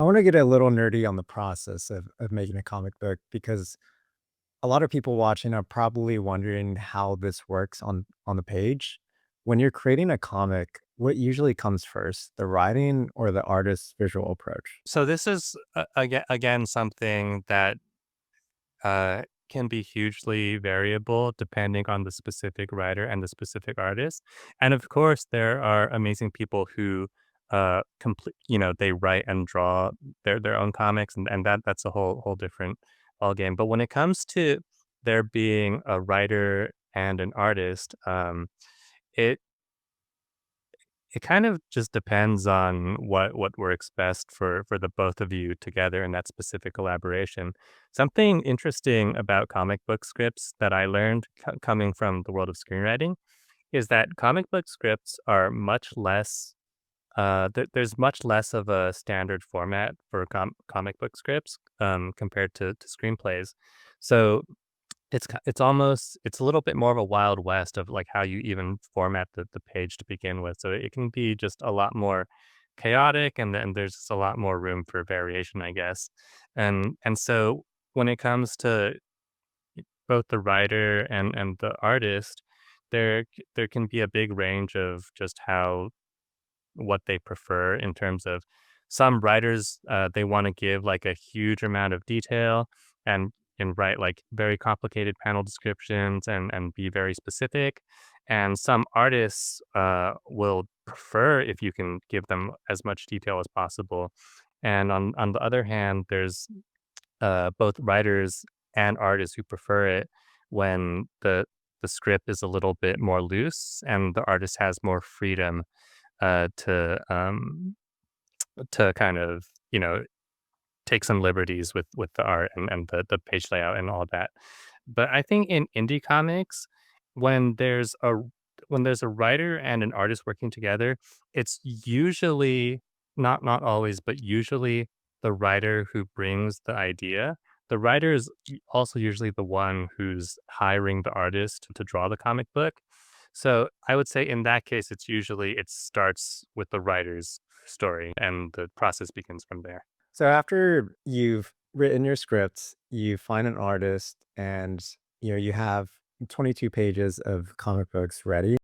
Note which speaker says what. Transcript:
Speaker 1: want to get a little nerdy on the process of making a comic book because a lot of people watching are probably wondering how this works on the page. When you're creating a comic, what usually comes first, the writing or the artist's visual approach?
Speaker 2: So this is again something that can be hugely variable depending on the specific writer and the specific artist. And of course, there are amazing people who complete, they write and draw their own comics, and that's a whole different ball game. But when it comes to there being a writer and an artist, it it kind of just depends on what works best for the both of you together in that specific collaboration. Something interesting about comic book scripts that I learned coming from the world of screenwriting is that comic book scripts are much less there's much less of a standard format for comic book scripts compared to screenplays. So it's a little bit more of a wild west of, like, how you even format the page to begin with, so it can be just a lot more chaotic, and then there's just a lot more room for variation, I guess, and so when it comes to both the writer and the artist, there can be a big range of just how what they prefer in terms of some writers, they wanna give, like, a huge amount of detail and write, like, very complicated panel descriptions and be very specific, and some artists, will prefer if you can give them as much detail as possible, and on the other hand, there's, both writers and artists who prefer it when the script is a little bit more loose and the artist has more freedom uh, to um, to kind of take some liberties with the art and the page layout and all that. But I think in indie comics, when there's a when there's a writer and an artist working together, it's usually not always, but usually the writer who brings the idea. The writer is also usually the one who's hiring the artist to draw the comic book. So I would say in that case, it starts with the writer's story and the process begins from there.
Speaker 1: So after you've written your script, you find an artist and you have 22 pages of comic books ready.